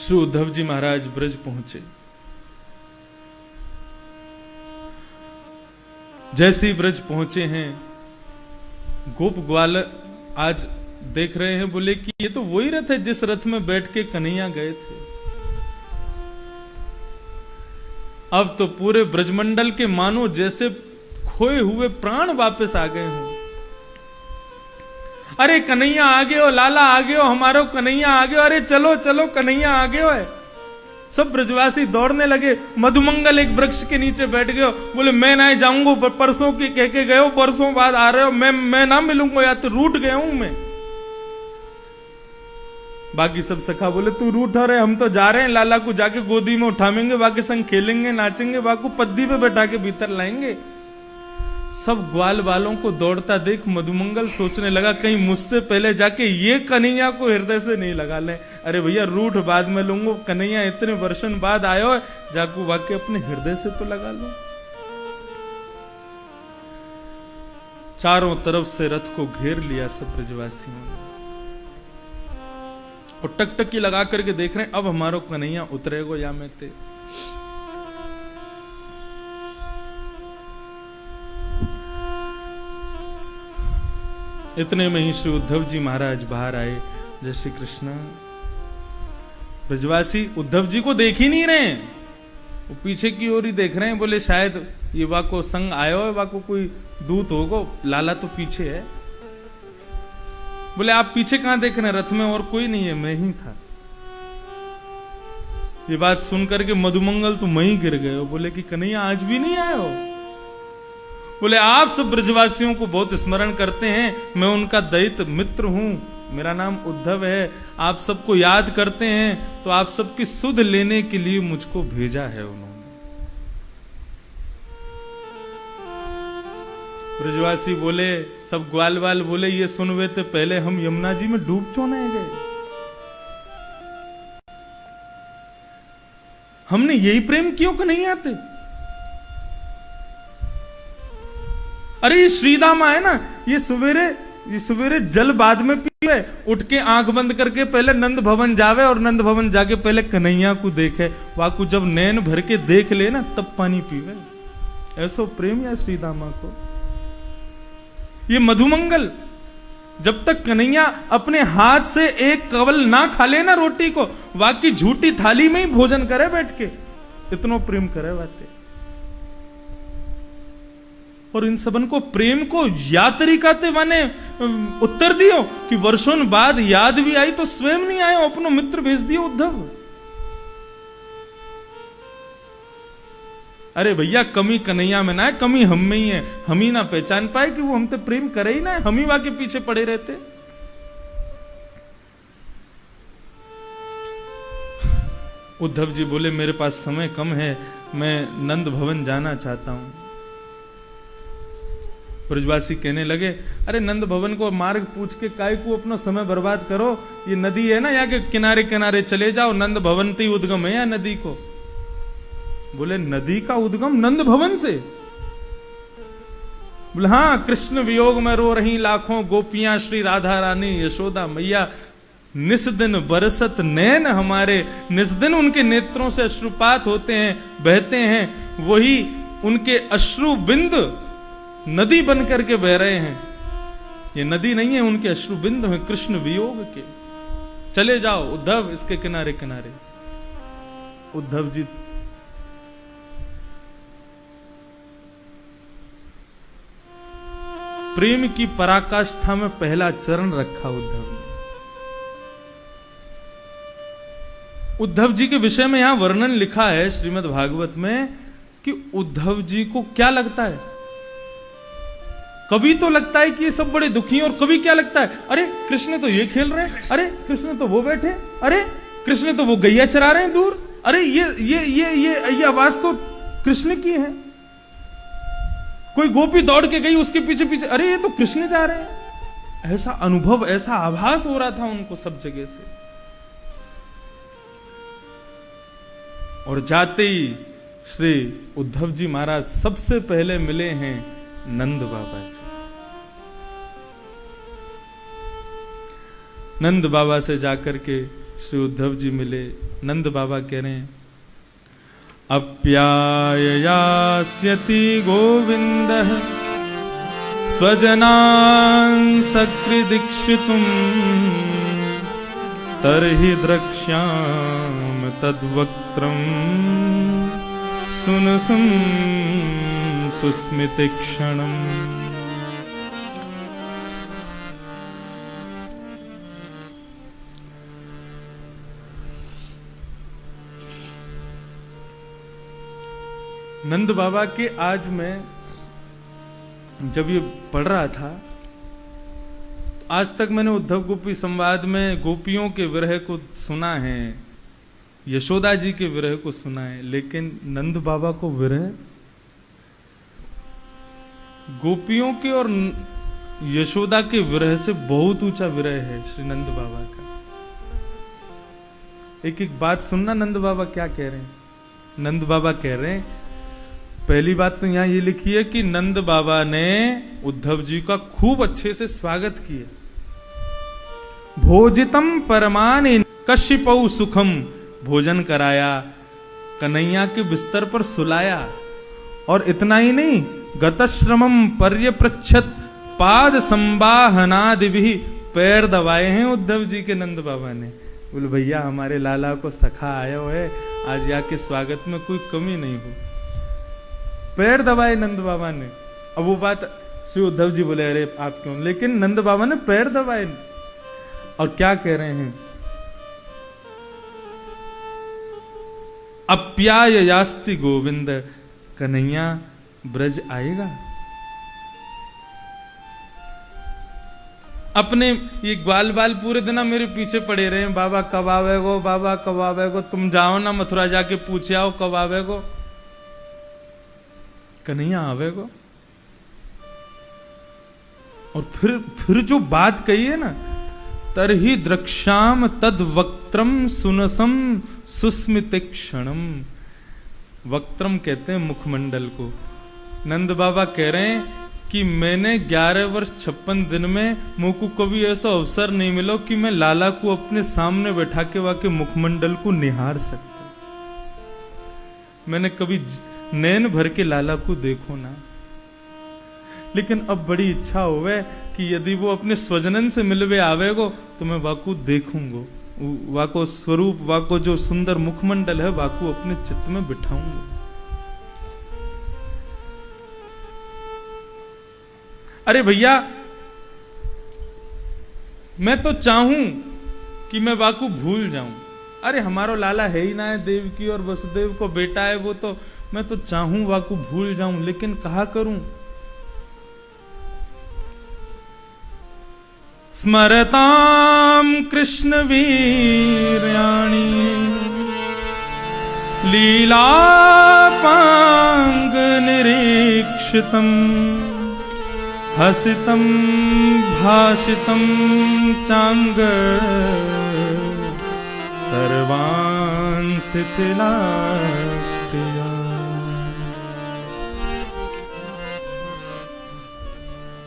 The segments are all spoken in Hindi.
श्री उद्धव जी महाराज ब्रज पहुंचे। जैसे ही ब्रज पहुंचे हैं, गोप ग्वाल आज देख रहे हैं, बोले कि ये तो वही रथ है जिस रथ में बैठ के कन्हैया गए थे। अब तो पूरे ब्रजमंडल के मानो जैसे खोए हुए प्राण वापस आ गए हों। अरे कन्हैया आ गए हो, लाला आ गए हो, हमारो कन्हैया आ गए हो, अरे चलो चलो कन्हैया आ गए हो है। सब ब्रजवासी दौड़ने लगे। मधुमंगल एक वृक्ष के नीचे बैठ गए, बोले मैं नहीं जाऊंगा, परसों की कह के गए हो, परसों बाद आ रहे हो, मैं ना मिलूंगा, या तो रूठ गया हूं मैं। बाकी सब सखा बोले तू रूठ रहे, हम तो जा रहे हैं, लाला को जाके गोदी में उठाएंगे, बाकी संग खेलेंगे नाचेंगे, बाकी पद्दी पे बैठा के भीतर लाएंगे। सब ग्वाल वालों को दौड़ता देख मधुमंगल सोचने लगा कहीं मुझसे पहले जाके ये कन्हैया को हृदय से नहीं लगा ले। अरे भैया रूठ बाद में लूंगा, कन्हैया इतने वर्षों बाद आयो है, जाको वाके अपने हृदय से तो लगा लो। चारों तरफ से रथ को घेर लिया सब ब्रजवासियों ने, और टकटकी लगा करके देख रहे हैं अब हमारो कन्हैया उतरेगो या में ते। इतने में ही श्री उद्धव जी महाराज बाहर आए। जय श्री कृष्ण। ब्रजवासी उद्धव जी को देख ही नहीं रहे हैं, वो पीछे की ओर ही देख रहे हैं। बोले शायद ये वाको संग आयो है, वाको कोई दूत होगो, लाला तो पीछे है। बोले आप पीछे कहां देख रहे हैं, रथ में और कोई नहीं है, मैं ही था। ये बात सुनकर के मधुमंगल तो वहीं गिर गए हो। बोले कि कन्हैया आज भी नहीं आए हो। बोले आप सब ब्रजवासियों को बहुत स्मरण करते हैं, मैं उनका दैत्य मित्र हूं, मेरा नाम उद्धव है, आप सबको याद करते हैं, तो आप सबकी सुध लेने के लिए मुझको भेजा है उन्होंने। ब्रजवासी बोले, सब ग्वाल वाल बोले ये सुन हुए थे पहले हम यमुना जी में डूब चोने गए, हमने यही प्रेम क्यों कि नहीं आते। अरे ये श्रीदामा है ना, ये सवेरे जल बाद में पीवे, उठ के आंख बंद करके पहले नंद भवन जावे, और नंद भवन जाके पहले कन्हैया को देखे, वाकू जब नैन भर के देख ले ना तब पानी पीवे। ऐसो प्रेम या श्रीदामा को। ये मधुमंगल जब तक कन्हैया अपने हाथ से एक कवल ना खा ले ना रोटी को, वाकी झूठी थाली में ही भोजन करे बैठ के, इतनो प्रेम करे बातें। और इन सबन को प्रेम को या तरीका ते माने उत्तर दियो कि वर्षों बाद याद भी आई तो स्वयं नहीं आयो, अपनो मित्र भेज दियो उद्धव। अरे भैया कमी कन्हैया में ना है, कमी हम में ही है, हम ही ना पहचान पाए कि वो हमसे प्रेम करे ही ना, हम ही वाके पीछे पड़े रहते। उद्धव जी बोले मेरे पास समय कम है, मैं नंद भवन जाना चाहता हूं। ब्रजवासी कहने लगे अरे नंद भवन को मार्ग पूछ के काय को अपना समय बर्बाद करो, ये नदी है ना, यहाँ के किनारे किनारे चले जाओ, नंद भवन ते उद्गम है या नदी को। बोले नदी का उद्गम नंद भवन से। बोले हाँ, कृष्ण वियोग में रो रही लाखों गोपियां, श्री राधा रानी यशोदा मैया, निस दिन बरसत नैन हमारे, निस दिन उनके नेत्रों से अश्रुपात होते हैं, बहते हैं, वही उनके अश्रु बिंद नदी बन करके बह रहे हैं। ये नदी नहीं है, उनके अश्रु बिंद हैं कृष्ण वियोग के। चले जाओ उद्धव इसके किनारे किनारे। उद्धव जी प्रेम की पराकाष्ठा में पहला चरण रखा उद्धव ने। उद्धव जी के विषय में यहां वर्णन लिखा है श्रीमद् भागवत में कि उद्धव जी को क्या लगता है, कभी तो लगता है कि ये सब बड़े दुखी हैं, और कभी क्या लगता है अरे कृष्ण तो ये खेल रहे हैं, अरे कृष्ण तो वो बैठे, अरे कृष्ण तो वो गैया चरा रहे हैं दूर, अरे ये आवाज तो कृष्ण की है, कोई गोपी दौड़ के गई उसके पीछे पीछे, अरे ये तो कृष्ण जा रहे हैं। ऐसा अनुभव, ऐसा आभास हो रहा था उनको सब जगह से। और जाते ही श्री उद्धव जी महाराज सबसे पहले मिले हैं नंद बाबा से। नंद बाबा से जाकर के श्री उद्धव जी मिले। नंद बाबा कह रहे हैं, अप्याययास्यति गोविंदः स्वजनान् सकृदीक्षितुम् तर्हि द्रक्ष्याम तद्वक्त्रम् सुनसं सुस्मितीक्षणम्। नंद बाबा के आज मैं जब ये पढ़ रहा था, आज तक मैंने उद्धव गोपी संवाद में गोपियों के विरह को सुना है, यशोदा जी के विरह को सुना है, लेकिन नंद बाबा को विरह, गोपियों के और यशोदा के विरह से बहुत ऊंचा विरह है श्री नंद बाबा का। एक एक बात सुनना, नंद बाबा क्या कह रहे हैं। नंद बाबा कह रहे हैं, पहली बात तो यहां ये लिखी है कि नंद बाबा ने उद्धव जी का खूब अच्छे से स्वागत किया। भोजितम परमानि कश्यपौ सुखम, भोजन कराया, कन्हैया के बिस्तर पर सुलाया। और इतना ही नहीं, गतश्रमम पर्यप्रच्छत पाद संवाहनादि भी, पैर दबाए हैं उद्धव जी के नंद बाबा ने। बोले भैया हमारे लाला को सखा आया हुआ है, आज यहाँ स्वागत में कोई कमी नहीं हो। पैर दबाए नंद बाबा ने। अब वो बात श्री उद्धव जी बोले अरे आप क्यों, लेकिन नंद बाबा ने पैर दबाए। और क्या कह रहे हैं, अप्याययास्ति गोविंद, कन्हैया ब्रज आएगा। अपने ये ग्वाल बाल पूरे दिन मेरे पीछे पड़े रहे, बाबा कब आवेगो, बाबा कब आवेगो, तुम जाओ ना मथुरा जाके पूछे आओ कब आवेगो, कन्हैया आवेगो। और फिर जो बात कही है ना, तरहि द्रक्ष्याम तद वक्त्रम सुनसम सुस्मितीक्षणम। वक्त्रम कहते हैं मुखमंडल को। नंद बाबा कह रहे हैं कि मैंने 11 वर्ष 56 दिन में मुझको कभी ऐसा अवसर नहीं मिला कि मैं लाला को अपने सामने बैठा के वाके मुखमंडल को निहार सकता। मैंने कभी नैन भर के लाला को देखो ना, लेकिन अब बड़ी इच्छा होवे कि यदि वो अपने स्वजनन से मिलवे आवेगो तो मैं वाको देखूंगो, वाको स्वरूप, वाको जो सुंदर मुखमंडल है वाको अपने चित्त में बिठाऊंगा। अरे भैया मैं तो चाहूं कि मैं वाको भूल जाऊं। अरे हमारो लाला है ही ना, है देवकी और वसुदेव को बेटा है वो, तो मैं तो चाहूं वाको भूल जाऊं, लेकिन कहा करूं। स्मरताम कृष्ण वीर्याणि लीलापांग निरीक्षितम हसितम भाषितम चांग सर्वान् शिथिला प्रिया।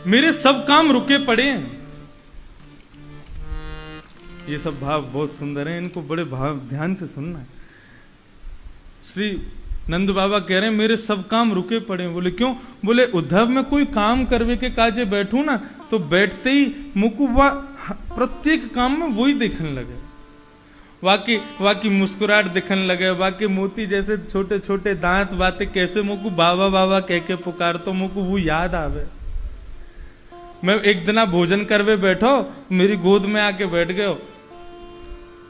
मेरे सब काम रुके पड़े हैं। ये सब भाव बहुत सुंदर हैं, इनको बड़े भाव ध्यान से सुनना है। श्री नंद बाबा कह रहे हैं मेरे सब काम रुके पड़े हैं। बोले क्यों? बोले उद्धव में कोई काम करवे के काजे बैठू ना तो बैठते ही मुकु प्रत्येक काम में वही देखने लगे, वाकी मुस्कुराहट दिखने लगे, वाकी मोती जैसे छोटे छोटे दांत, बातें कैसे मुकु बाबा बाबा कह के पुकार तो मुकु वो याद आवे। मैं एक दिन भोजन करवे बैठो, मेरी गोद में आके बैठ गए।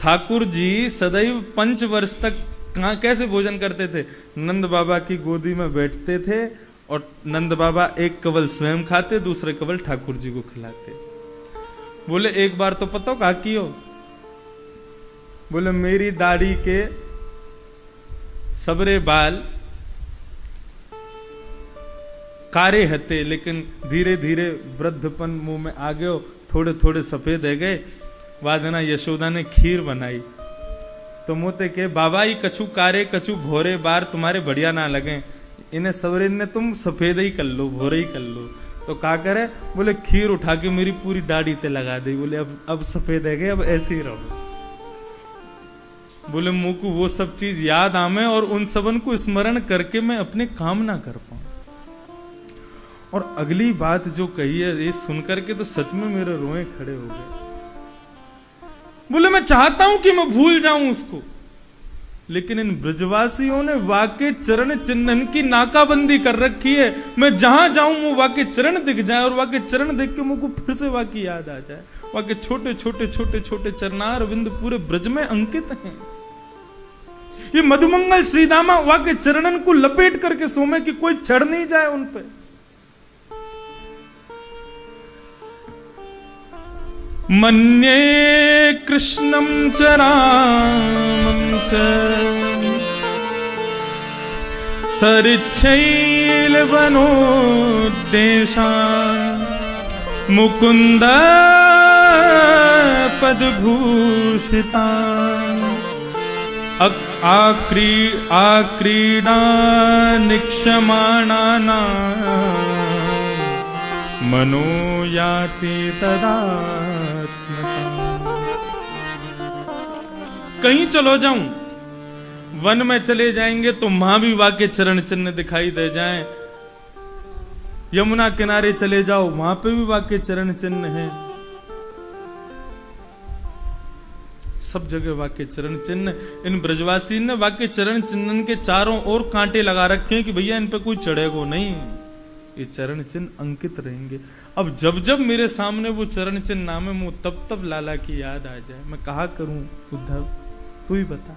ठाकुर जी सदैव 5 वर्ष तक कहां कैसे भोजन करते थे? नंद बाबा की गोदी में बैठते थे और नंद बाबा एक कवल स्वयं खाते, दूसरे कवल ठाकुर जी को खिलाते। बोले एक बार तो पता कहा की हो? बोले मेरी दाढ़ी के सबरे बाल कारे हते, लेकिन धीरे धीरे वृद्धपन मुंह में आ गयो, थोड़े थोड़े सफेद है गए। वादना यशोदा ने खीर बनाई तो मोते के बाबा ही कछु कारे कछु भोरे बार तुम्हारे बढ़िया ना लगे, इन्हें सवरे ने तुम सफेद ही कर लो, भोरे ही कर लो। तो क्या करे? बोले खीर उठा के मेरी पूरी दाढ़ी ते लगा दी। बोले अब सफेद है गए, अब ऐसे ही रहो। बोले मुंह को वो सब चीज याद आवे और उन सबन को स्मरण करके मैं अपने काम ना कर पाऊं। और अगली बात जो कही है ये सुनकर के तो सच में मेरे रोए खड़े हो गए। बोले मैं चाहता हूं कि मैं भूल जाऊं उसको, लेकिन इन ब्रजवासियों ने वाके चरण चिन्हन की नाकाबंदी कर रखी है। मैं जहां जाऊं वो वाके चरण दिख जाए और वाके चरण देख के मुझको फिर से वाकी याद आ जाए। वाके छोटे छोटे छोटे छोटे चरणार बिंद पूरे ब्रज में अंकित हैं। ये मधुमंगल श्रीदामा वाके चरणन को लपेट करके सोमे कि कोई चढ़ नहीं जाए उन पे। मन्ये कृष्णं च रामं च सरिच्छैलवनोद्देशान् मुकुन्द पदभूषितान् आक्रीडा निक्षमाणानां मनो याति तदात्मता। कहीं चलो जाऊं, वन में चले जाएंगे तो वहां भी वाके चरण चिन्ह दिखाई दे जाएं। यमुना किनारे चले जाओ वहां पे भी वाके चरण चिन्ह हैं। सब जगह वाके चरण चिन्ह। इन ब्रजवासी ने वाके चरण चिन्ह के चारों ओर कांटे लगा रखे हैं कि भैया इन पे कोई चढ़ेगो नहीं, ये चरण चिन्ह अंकित रहेंगे। अब जब जब मेरे सामने वो चरण चिन्ह नामे मुंह तब तब लाला की याद आ जाए। मैं कहा करूं उद्धव, तू ही बता।